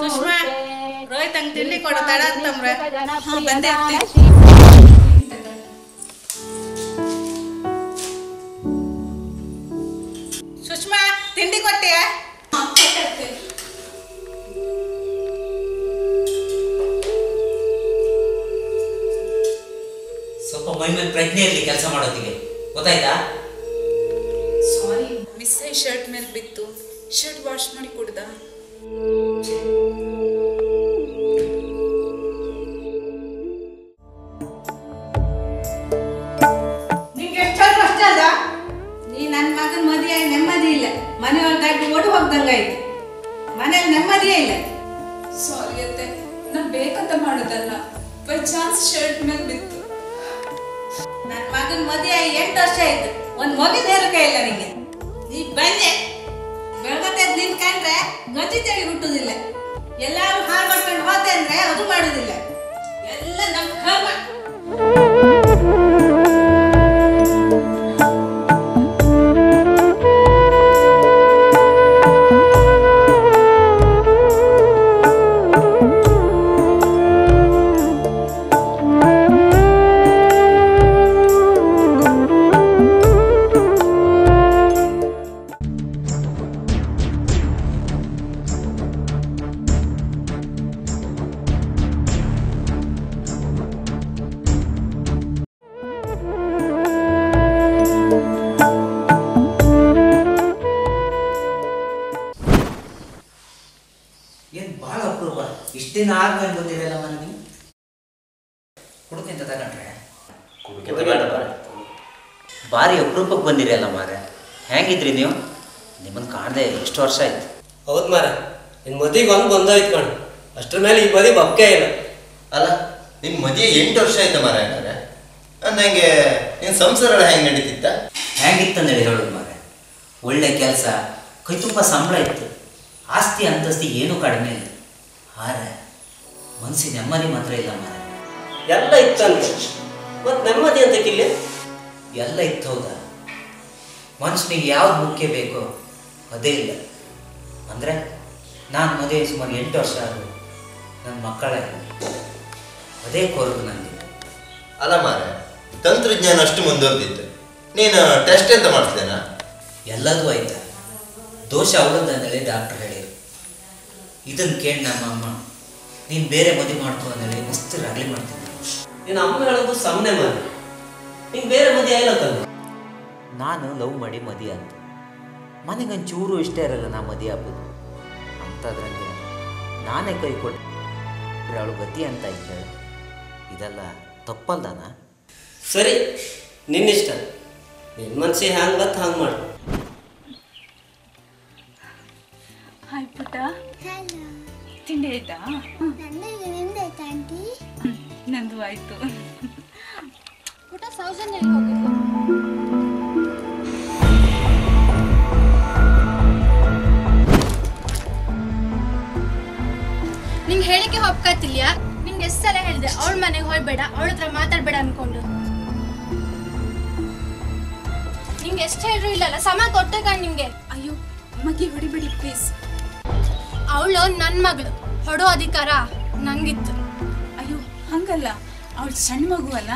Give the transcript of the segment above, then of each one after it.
ಸುಷ್ಮಾ ರೋಹಿತ್ ಹಂಗೆ ತಿಂಡಿ ಕೊಡ ತಡ ಅಂತಂದ್ರೆ ಬಂದೇ ಸುಷ್ಮಾ ತಿಂಡಿ ಕೊಟ್ಟಿಯ ಸ್ವಲ್ಪ ಮೈ ಮೇಲೆ ಪ್ರಜ್ಞೆ ಇರಲಿ ಕೆಲಸ ಮಾಡೋದಿಗೆ ಗೊತ್ತಾಯ್ತಾ? ಸಾರಿ ಮಿಸ್ ಆಗಿ ಶರ್ಟ್ ಮೇಲೆ ಬಿತ್ತು, ಶರ್ಟ್ ವಾಶ್ ಮಾಡಿ ಕೊಡ್ದ. ನಿಂಗೆ ಎಷ್ಟು ಅಷ್ಟೇ ಅದ? ನೀ ನನ್ನ ಮಗನ ಮದುವೆ ನೆಮ್ಮದಿ ಇಲ್ಲ, ಮನೆಯೊಳಗೆ ಗಡ್ಡಿ ಓಡಿ ಹೋಗ್ದಂಗಾಯ್ತು, ಮನೇಲಿ ನೆಮ್ಮದಿಯೇ ಇಲ್ಲ. ಸಾರಿ ಅತ್ತೆ, ನಾ ಬೇಕಂತ ಮಾಡೋದಲ್ಲ, ಬೈ ಚಾನ್ಸ್ ಶರ್ಟ್ ಮೇಲೆ ಬಿತ್ತು. ನನ್ನ ಮಗನ ಮದುವೆ 8 ವರ್ಷ ಆಯ್ತು, ಒಂದು ಮಗನ ಹೇರಕೆ ಇಲ್ಲ ನಿಂಗೆ. ನೀ ಬಂದೆ ಬೆಳಗತ್ತೆ ನಿನ್ ಕಂಡ್ರೆ ಗಂಜಿ ಚಳಿ ಹುಟ್ಟುದಿಲ್ಲ, ಎಲ್ಲಾರು ಹಾಳು ಮಾಡ್ಕೊಂಡು ಹೋದೆ ಅಂದ್ರೆ ಅದು ಮಾಡುದಿಲ್ಲ, ಎಲ್ಲ ನಮ್ಮ ಕರ್ಮ. ಏನ್ ಬಹಳ ಅಪರೂಪ, ಇಷ್ಟ ದಿನ ಆದ್ಮೇಲೆ ಬಂದಿರಲ್ಲ ಮನೆ ಕುಡುಕಿಂತ ತಗೊಂಡ್ರೆ ಭಾರಿ ಅಪರೂಪಕ್ಕೆ ಬಂದಿರಲ್ಲ ಮಾರೆ. ಹೆಂಗಿದ್ರಿ ನೀವು? ನಿಮ್ಮನ್ನು ಕಾಣದೆ ಎಷ್ಟು ವರ್ಷ ಆಯ್ತು? ಹೌದು ಮಾರ, ನಿನ್ನ ಮದುವೆಗೆ ಒಂದು ಬಂದೋಯ್ತು ಕಣ, ಅಷ್ಟ್ರ ಮೇಲೆ ಈ ಮದುವೆ ಬಕ್ಕೆ ಇಲ್ಲ. ಅಲ್ಲ ನಿನ್ನ ಮದುವೆ 8 ವರ್ಷ ಆಯ್ತು ಮಾರ. ಹಂಗಾರೆ ನಂಗೆ ನಿನ್ನ ಸಂಸಾರ ಹೆಂಗೆ ನಡೀತಿತ್ತ? ಹೆಂಗಿತ್ತಂದೇಳಿ ಹೇಳೋದು ಮಾರೆ. ಒಳ್ಳೆ ಕೆಲಸ, ಕೈ ತುಂಬ ಸಂಬಳ ಇತ್ತು, ಆಸ್ತಿ ಅಂತಸ್ತಿ ಏನೂ ಕಡಿಮೆ ಇಲ್ಲ. ಆರೆ ಮನಸ್ಸಿನ ನೆಮ್ಮದಿ ಮಾತ್ರ ಇಲ್ಲ ಮಾರೆ. ಎಲ್ಲ ಇತ್ತಂತೆ, ಮತ್ತು ನೆಮ್ಮದಿ ಅಂತ ಕಿಲ್ಲಿ ಎಲ್ಲ ಇತ್ತು ಹೌದಾ? ಮನುಷ್ಯನಿಗೆ ಯಾವ್ದು ಮುಖ್ಯ ಬೇಕೋ ಅದೇ ಇಲ್ಲ. ಅಂದರೆ ನಾನು ಮದುವೆ ಸುಮಾರು 8 ವರ್ಷ ಆದರೂ ನನ್ನ ಮಕ್ಕಳ ಅದೇ ಕೊರಗು ನನಗೆ. ಅಲ್ಲ ಮಾರ, ತಂತ್ರಜ್ಞಾನ ಅಷ್ಟು ಮುಂದುವರೆದಿತ್ತು, ನೀನು ಟೆಸ್ಟ್ ಅಂತ ಮಾಡಿಸ್ತೇನಾ? ಎಲ್ಲದೂ ಆಯ್ತಾ, ದೋಷ ಅವಳದಂದೇಳಿ ಡಾಕ್ಟರ್ ಹೇಳಿರು. ಇದನ್ನು ಕೇಳಿ ನಮ್ಮ ಅಮ್ಮ ನೀನು ಬೇರೆ ಮದುವೆ ಮಾಡ್ಕೊ ಅಂದೇಳಿ ಮಸ್ತ್ ರಾಗಲಿ ಮಾಡ್ತಿದ್ದೆ. ನಿನ್ನ ಅಮ್ಮ ಹೇಳೋದು ಸಾಮನೆ ಮಾರ, ನಿಂಗೆ ಬೇರೆ ಮದುವೆ ಆಗಿಲ್ಲತ್ತಲ್ಲ. ನಾನು ಲವ್ ಮಾಡಿ ಮದುವೆ ಅಂತ ಮನೆಗೊಂಚೂರು ಇಷ್ಟ ಇರಲ್ಲ ನಾ ಮದುವೆ ಹಬ್ಬದು ಅಂಥದ್ರಂಗೆ ನಾನೇ ಕೈ ಕೊಟ್ಟರೆ ಅವಳು ಗತಿ ಅಂತ ಇದ್ದೆ. ಇದೆಲ್ಲ ತಪ್ಪಲ್ದಾನ? ಸರಿ ನಿನ್ನಿಷ್ಟ, ನಿನ್ನ ಮನಸ್ಸಿಗೆ ಹ್ಯಾಂಗೆ ಬತ್ತು ಹಂಗೆ ಮಾಡು. ಹಾಯ್ ಪುಟ್ಟ, ತಿಂಡಿ ಆಯ್ತಾ? ನಂದು ಆಯ್ತು. ಪುಟ್ಟ ಸೌಜನ್ಯ ಎಲ್ಲಿ ಹೋಗಿದ್ಲು? ನಿಂಗೆ ಹೇಳಿಕೆ ಒಪ್ಕತಿಲ್ಯಾ? ನಿಂಗೆ ಎಷ್ಟು ಸಲ ಹೇಳಿದೆ ಅವಳ ಮನೆಗೆ ಹೋಗ್ಬೇಡ, ಅವಳ ಹತ್ರ ಮಾತಾಡ್ಬೇಡ ಅನ್ಕೊಂಡು. ನಿಂಗೆ ಎಷ್ಟು ಹೇಳ್ರು ಇಲ್ಲಲ್ಲ, ಸಮ ಕೊಟ್ಟೆ ಕಣ್ ನಿಂಗೆ. ಅಯ್ಯೋ ಅಮ್ಮಗೆ ಹೊಡಿಬೇಡಿ ಪ್ಲೀಸ್. ಅವಳು ನನ್ನ ಮಗಳು, ಹೊಡೋ ಅಧಿಕಾರ ನಂಗಿತ್ತು. ಅಯ್ಯೋ ಹಂಗಲ್ಲ, ಅವಳು ಸಣ್ಣ ಮಗು ಅಲ್ಲ,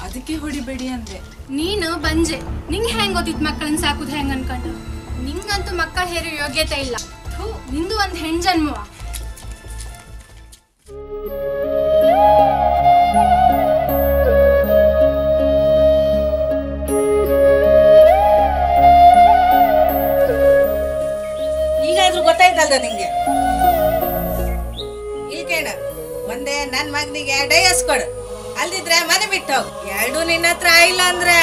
ಅದಕ್ಕೆ ಹೊಡಿಬೇಡಿ ಅಂದೆ. ನೀನು ಬಂಜೆ, ನಿಂಗೆ ಹೆಂಗ್ ಗೊತ್ತಿತ್ತು ಮಕ್ಕಳನ್ನ ಸಾಕುದು ಹೆಂಗ್ ಅನ್ಕೊಂಡು? ನಿಂಗಂತೂ ಮಕ್ಕಳ ಹೇರೋ ಯೋಗ್ಯತೆ ಇಲ್ಲ. ಥೂ, ನಿಂದು ಒಂದು ಹೆಣ್ ಜನ್ಮವ. ಈಗಾದ್ರೂ ಗೊತ್ತಾಯ್ತಲ್ದ ನಿಂಗೆ? ಈಗ ಕೇಳ, ಒಂದೇ ನನ್ನ ಮಗನಿಗೆ ಡೈವರ್ಸ್ ಕೊಡು, ಅಲ್ದಿದ್ರೆ ಮನೆ ಬಿಟ್ಟು ಹೋಗು. ಎರಡು ನಿನ್ನ ಹತ್ರ ಆಯಿಲ್ಲ ಅಂದ್ರೆ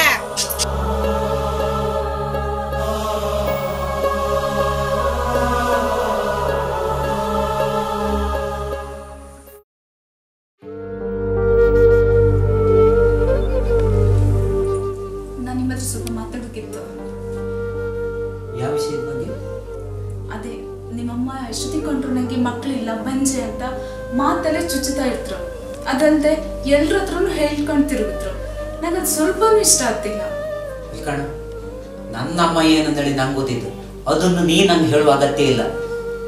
ನಾನು ನಿಮ್ಮ ಹತ್ರ ಸ್ವಲ್ಪ ಮಾತಾಡೋಕ್ಕಿತ್ತು. ಯಾವ ವಿಷಯದ ಬಗ್ಗೆ? ಅದೇ ನಿಮ್ಮಮ್ಮ ಎಷ್ಟೊತ್ತಿಗೆ ಕೊಂಡ್ರು ನನಗೆ ಮಕ್ಕಳಿಲ್ಲ ಬಂಜೆ ಅಂತ ಮಾತಲ್ಲೇ ಚುಚ್ಚುತ್ತಾ ಇರ್ತರು. ಅದಲ್ಲದೆ ಎಲ್ಲರ ಹತ್ರನೂ ಹೇಳ್ಕೊಂಡು ತಿರುಗಿದ್ರು. ನನಗದು ಸ್ವಲ್ಪನೂ ಇಷ್ಟ ಆಗ್ತಿಲ್ಲ. ಕಣ ನನ್ನಮ್ಮ ಏನಂದೇಳಿ ನಂಗೆ ಗೊತ್ತಿತ್ತು, ಅದನ್ನು ನೀ ನಂಗೆ ಹೇಳುವ ಅಗತ್ಯ ಇಲ್ಲ.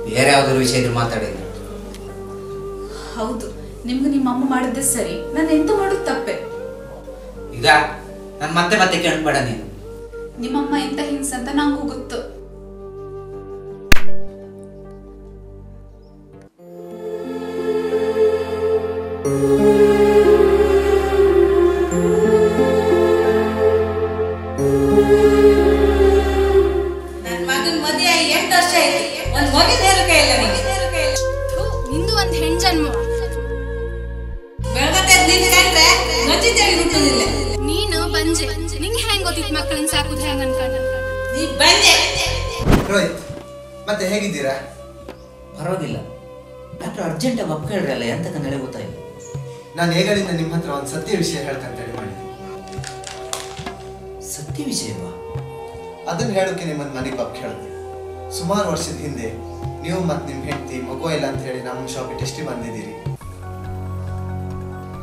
ಬೇರೆ ಯಾವ್ದಾದ್ರು ವಿಷಯ ಇದ್ರೆ ಮಾತಾಡಿಲ್ಲ. ಹೌದು, ನಿಮ್ಗೆ ನಿಮ್ಮ ಅಮ್ಮ ಮಾಡಿದ್ದೆ ಸರಿ, ನಾನು ಎಂತ ಮಾಡೋದು ತಪ್ಪೆ. ಈಗ ನಾನು ಮತ್ತೆ ಮತ್ತೆ ಕೇಳಬೇಡ ನೀನು. ನಿಮ್ಮಮ್ಮ ಎಂತ ಹಿಂಸಂತ ನಂಗೂ ಗೊತ್ತು. ನನ್ನ ಮಗನ ಮದುವೆ 8 ವರ್ಷ ಆಯ್ತು, ಒಂದು ಮಗನ ಹೇರಿಕೆ ಇಲ್ಲ ನಿಂಗೆ. ನಿಂದು ಒಂದು ಹೆಣ್ಜನ್ಮ. ಬೆಳಗತ್ತೆ ನಿನ್ ಕಂಡ್ರೆ ಗಂಜಿತೇಳಿ ಹುಟ್ಟುದಿಲ್ಲ. ನೀನು ಬಂಜೆ, ನಿಂಗೆ ಹೆಂಗ್ ಗೊತ್ತಿತ್ತು ಮಕ್ಕಳನ್ನ ಸಾಕುದು ಹೆಂಗ್ ಅನ್ಕೊಂಡ? ನೀ ಬಂದೆ. ರೋಹಿತ್, ಮತ್ತೆ ಹೇಗಿದ್ದೀರಾ? ಪರವಾಗಿಲ್ಲ. ಡಾಕ್ಟರ್ ಅರ್ಜೆಂಟಾಗಿ ಒಪ್ಪ ಹೇಳ್ರಲ್ಲ, ಎಂತಕ್ಕ ನಡೆ ಗೊತ್ತಾಯಿಲ್ಲ. ನಾನು ಹೇಗಳಿಂದ ನಿಮ್ಮ ಹತ್ರ ಒಂದು ಸತ್ಯ ವಿಷಯ ಹೇಳ್ತಂತೇಳಿ ಮಾಡಿದ್ದೆ. ಸತ್ಯ ವಿಷಯವಾ? ಅದನ್ನು ಹೇಳೋಕೆ ನಿಮ್ಮನ್ನು ಮನೆಗೆ ಪಾಪ ಕೇಳಿದೆ. ಸುಮಾರು ವರ್ಷದ ಹಿಂದೆ ನೀವು ಮತ್ತು ನಿಮ್ಮ ಹೆಂಡತಿ ಮಗು ಇಲ್ಲ ಅಂತ ಹೇಳಿ ನಮ್ಮ ಶಾಪಿಗೆ ಟೆಸ್ಟಿಗೆ ಬಂದಿದ್ದೀರಿ.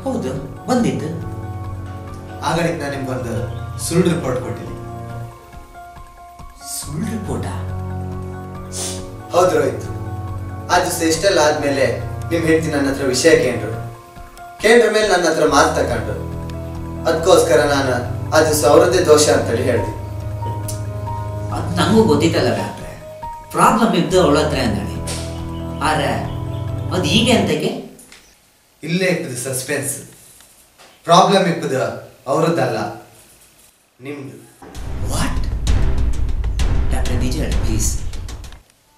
ಹೌದು, ಬಂದಿದ್ದು. ಆಗಳಿಗೆ ನಾನು ನಿಮ್ಗೊಂದು ಸುಳ್ಳು ರಿಪೋರ್ಟ್ ಕೊಟ್ಟಿದ್ದೀನಿ. ಸುಳ್ಳು ರಿಪೋರ್ಟಾ? ಹೌದು ರೋಹಿತ್, ಆ ದಿವಸ ಇಷ್ಟೆಲ್ಲ ಆದ್ಮೇಲೆ ನಿಮ್ಮ ಹೆಂಡತಿ ನನ್ನ ಹತ್ರ ವಿಷಯ ಕೇಂದ್ರ ಮೇಲೆ ನನ್ನ ಹತ್ರ ಮಾತು ತಗೊಂಡು, ಅದಕ್ಕೋಸ್ಕರ ನಾನು ಆ ದಿವಸ ಅವರದ್ದೇ ದೋಷ ಅಂತೇಳಿ ಹೇಳಿದೆ. ಅದು ನನಗೂ ಗೊತ್ತಿತ್ತಲ್ಲ ಡಾಕ್ಟ್ರೆ, ಪ್ರಾಬ್ಲಮ್ ಇದ್ದು ಅವಳ ಹತ್ರ ಅಂದೇಳಿ. ಆದ್ರೆ ಅದು ಹೀಗೆ ಅಂತಕ್ಕೆ ಇಲ್ಲೇ ಇಪ್ಪದು ಸಸ್ಪೆನ್ಸ್. ಪ್ರಾಬ್ಲಮ್ ಇಪ್ಪದು ಅವರದ್ದಲ್ಲ, ನಿಮ್ದು. ವಾಟ್? ಡಾಕ್ಟ್ರೆ ನಿಜ ಹೇಳಿ ಪ್ಲೀಸ್.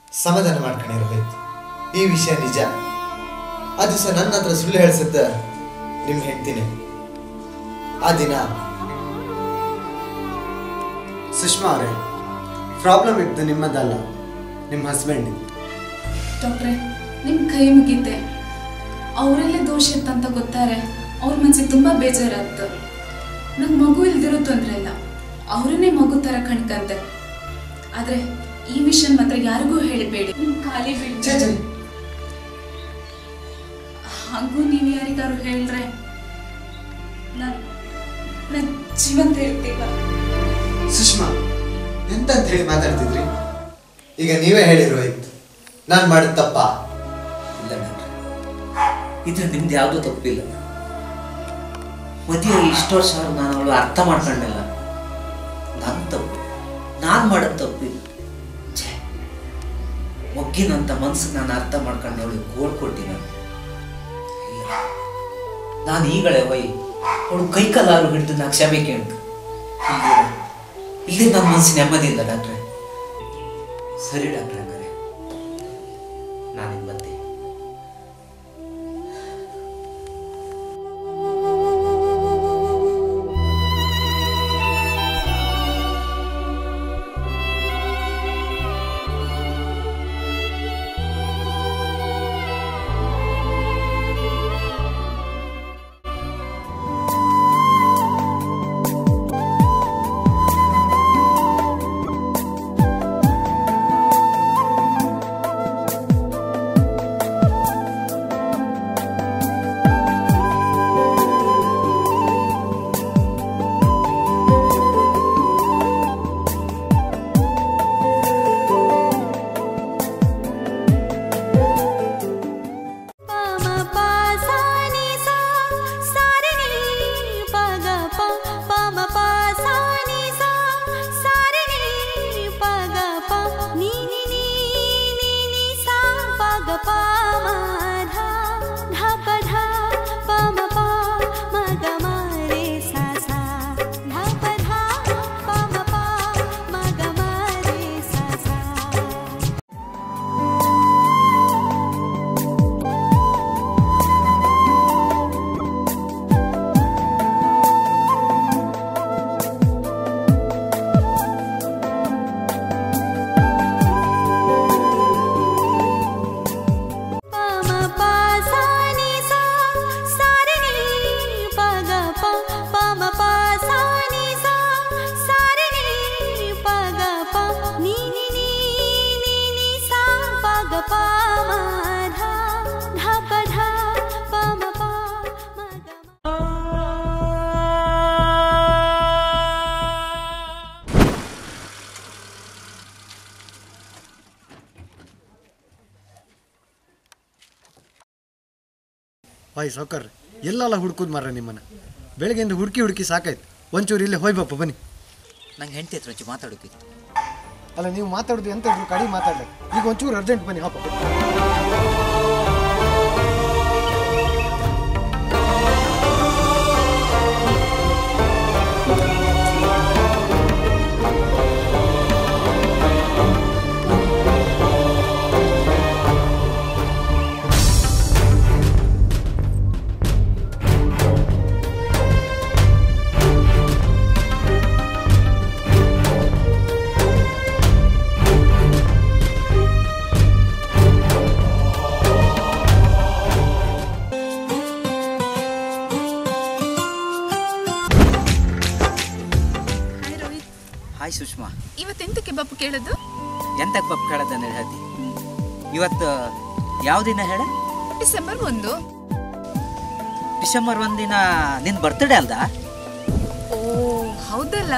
ಸಮಾಧಾನ ಮಾಡ್ಕೊಂಡು ರೋಹಿತ್, ಈ ವಿಷಯ ನಿಜ. ಆ ದಿವಸ ನನ್ನ ಹತ್ರ ಸುಳ್ಳು ಹೇಳಿಸುತ್ತ ನಿಮ್ಮ ಹೆಂಡ್ತಿನೇ. ಆ ದಿನ ಸುಷ್ಮಾ ಅವರೇ, ಪ್ರಾಬ್ಲಮ್ ಇತ್ತು ನಿಮ್ಮದಲ್ಲ, ನಿಮ್ಮ ಹಸ್ಬೆಂಡ್. ಡಾಕ್ಟ್ರೆ, ನಿಮ್ಮ ಕೈ ಮುಗಿತೆ. ಅವರಲ್ಲೇ ದೋಷ ಇತ್ತಂತ ಗೊತ್ತಾರೆ ಅವ್ರ ಮನಸ್ಸಿಗೆ ತುಂಬ ಬೇಜಾರಾಗ್ತು. ನಂಗೆ ಮಗು ಇಲ್ದಿರೋ ತೊಂದರೆ ಇಲ್ಲ, ಅವರನ್ನೇ ಮಗು ಥರ ಕಣ್ಕಂತೆ. ಆದರೆ ಈ ವಿಷಯ ಮಾತ್ರ ಯಾರಿಗೂ ಹೇಳಬೇಡಿ. ನಿಮ್ಮ ಖಾಲಿ ಬಿಟ್ಟು ಹಾಗೂ ನೀವು ಯಾರಿಗಾರು ಹೇಳಿದ್ರೆ ನಾನು ಜೀವಂತ ಇರ್ತೀವ. ಸುಷ್ಮಾ, ಎಂತ ಅಂತ ಹೇಳಿ ಮಾತಾಡ್ತಿದ್ರಿ? ಈಗ ನೀವೇ ಹೇಳಿ ರೋಹಿತ್, ನಾನು ಮಾಡಿದ ತಪ್ಪಾ? ಇಲ್ಲ ಡಾಕ್ಟ್ರೆ, ಇದ್ರ ನಿಮ್ದು ಯಾವುದೂ ತಪ್ಪಿಲ್ಲ. ಮದುವೆ ಇಷ್ಟು ವರ್ಷ ನಾನು ಅವಳು ಅರ್ಥ ಮಾಡ್ಕೊಂಡಿಲ್ಲ. ನನ್ನ ತಪ್ಪು, ನಾನು ಮಾಡೋದು ತಪ್ಪಿಲ್ಲ. ಮೊಗ್ಗಿನಂತ ಮನ್ಸಿಗೆ ನಾನು ಅರ್ಥ ಮಾಡ್ಕೊಂಡು ಅವಳಿಗೆ ಗೋಳ್ ಕೊಟ್ಟಿನ. ಇಲ್ಲ, ನಾನು ಈಗಲೇ ಹೋಯ್ ಅವಳು ಕೈ ಕಲ್ಲಾರು ಹಿಡಿದು ನಾ ಕ್ಷಮೆ ಕೇಳ್ತು. ಇಲ್ಲಿ ನನ್ನ ಮನಸ್ಸಿನ ನೆಮ್ಮದಿ ಇಲ್ಲ ಡಾಕ್ಟ್ರೆ. ಸರಿ ಡಾಕ್ಟ್ರೆ, ಹಂಗಾರೆ ನಾನು ಬಂದೆ. ವಾಯ್ ಸಾವ್ಕಾರ್ರಿ ಎಲ್ಲೆಲ್ಲ ಹುಡ್ಕೋದು ಮಾರ್ರೆ ನಿಮ್ಮನ್ನು. ಬೆಳಗ್ಗೆಯಿಂದ ಹುಡುಕಿ ಸಾಕಾಯ್ತು. ಒಂಚೂರು ಇಲ್ಲೇ ಹೋಯ್ಬಪ್ಪ ಬನ್ನಿ. ನಂಗೆ ಹೆಂಡತಿ ಹತ್ರ ಒಂಚೂರು ಮಾತಾಡೋಕಿತ್ತು. ಅಲ್ಲ ನೀವು ಮಾತಾಡೋದು ಎಂತ ಇದ್ರು ಕಡಿಮೆ ಮಾತಾಡಲಿ. ಈಗ ಒಂಚೂರು ಅರ್ಜೆಂಟ್ ಬನ್ನಿ ಹಾಪ. ಹಾಯ್ ಸುಷ್ಮಾ. ಇವತ್ತೆಂತಕ್ಕೆ ಬಪ್ಪು ಕೇಳೋದು? ಎಂತಕ್ಕೆ ಬಪ್ಪು ಕೇಳೋದಂದ್ರೆ ಹೇಳ್ತಿ. ಇವತ್ತು ಯಾವ ದಿನ ಹೇಳ? ಡಿಸೆಂಬರ್ 1. ಡಿಸೆಂಬರ್ 1 ದಿನ ನಿನ್ನ ಬರ್ತ್ಡೇ ಅಲ್ದಾ? ಓ ಹೌದಲ್ಲ.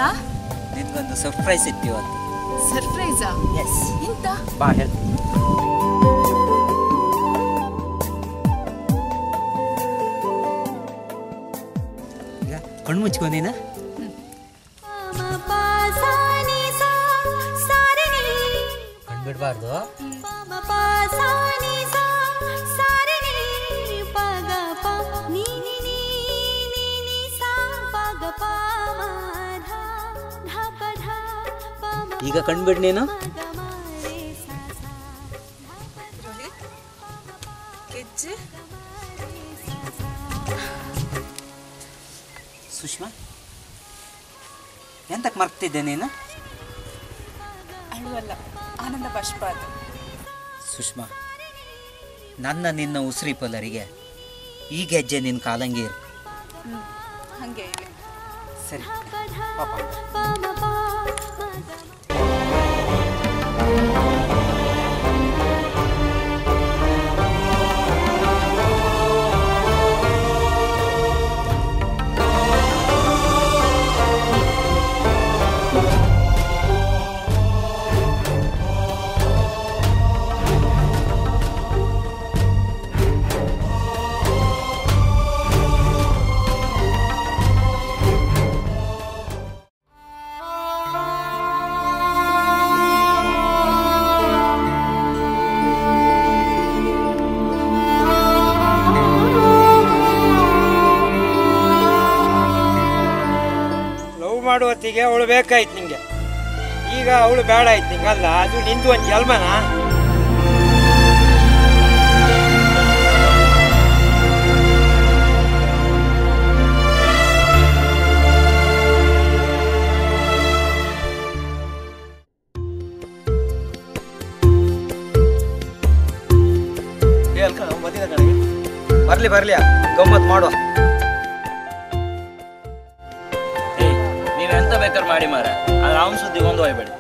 ನಿನ್ಗೊಂದು ಸರ್ಪ್ರೈಸ್ ಇತ್ತು ಇವತ್ತು. ಸರ್ಪ್ರೈಸಾ? ಎಸ್. ಎಂತ? ಬಾ ಹೇಳ್ತೀನಿ. ಕಣ್ಣು ಮುಚ್ಕೊಂಡೀನ? ಕಣ್ಬಿಡ್ಬಾರ್ದು. ಈಗ ಕಣ್ಬಿಡ್ ನೀನು. ಸುಷ್ಮಾ ಎಂತಕ್ಕೆ ಮರ್ತಿದ್ದೆ ನೀನು? ಅಳುವಲ್ಲ, ಆನಂದ ಬಾಷ್ಪ ಅದು. ಸುಷ್ಮಾ, ನನ್ನ ನಿನ್ನ ಉಸಿರಿ ಪಲ್ಲರಿಗೆ ಈ ಗೆಜ್ಜೆ ನಿನ್ನ ಕಾಲಂಗಿ ಇರು. ಹಾಗೆ ಸರಿ ಪಾಪ. ಮಾಡುವತ್ತಿಗೆ ಅವಳು ಬೇಕಾಯ್ತು ನಿಂಗೆ, ಈಗ ಅವಳು ಬೇಡ ಆಯ್ತು ನಿಂಗೆ. ಅಲ್ಲ ಅದು ನಿಂದು ಒಂದು ಜಲ್ಮನ. ಬರ್ಲಿ ಬರ್ಲಿ ಗಮ್ಮತ್ ಮಾಡುವ. ನೀವೆಂತ ಬೇಕಾದ್ರೆ ಮಾಡಿ ಮಾರ, ಆದ್ರೆ ಅವನ ಸುದ್ದಿ ಒಂದು ಹೋಯ್ಬೇಡಿ.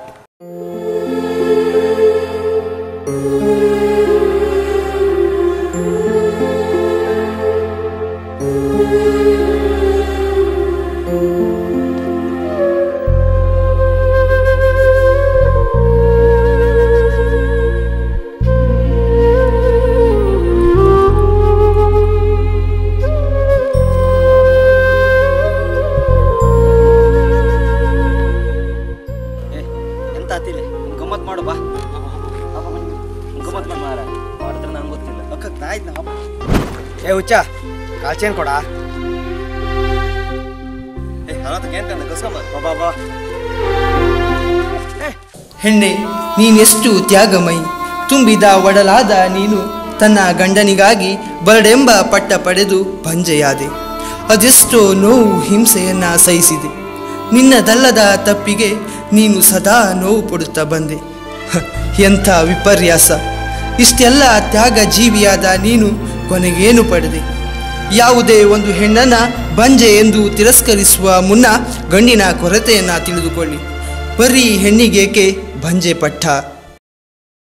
ಏ ಹುಚ್ಚ ಕಾಲ್ಚೇನ್ ಕೊಡ. ಹೆಣ್ಣೆ ನೀನೆಷ್ಟು ತ್ಯಾಗಮಯಿ, ತುಂಬಿದ ಒಡಲಾದ ನೀನು ತನ್ನ ಗಂಡನಿಗಾಗಿ ಬರಡೆಂಬ ಪಟ್ಟ ಪಡೆದು ಬಂಜೆಯಾದೆ. ಅದೆಷ್ಟೋ ನೋವು ಹಿಂಸೆಯನ್ನ ಸಹಿಸಿದೆ. ನಿನ್ನದಲ್ಲದ ತಪ್ಪಿಗೆ ನೀನು ಸದಾ ನೋವು ಪಡುತ್ತಾ ಬಂದೆ. ಎಂಥ ವಿಪರ್ಯಾಸ! ಇಷ್ಟೆಲ್ಲ ತ್ಯಾಗ ಜೀವಿಯಾದ ನೀನು ಕೊನೆಗೇನು ಪಡೆದೆ? ಯಾವುದೇ ಒಂದು ಹೆಣ್ಣನ್ನು ಬಂಜೆ ಎಂದು ತಿರಸ್ಕರಿಸುವ ಮುನ್ನ ಗಂಡಿನ ಕೊರತೆಯನ್ನು ತಿಳಿದುಕೊಳ್ಳಿ. ಬರೀ ಹೆಣ್ಣಿಗೇಕೆ ಬಂಜೆ ಪಟ್ಟ?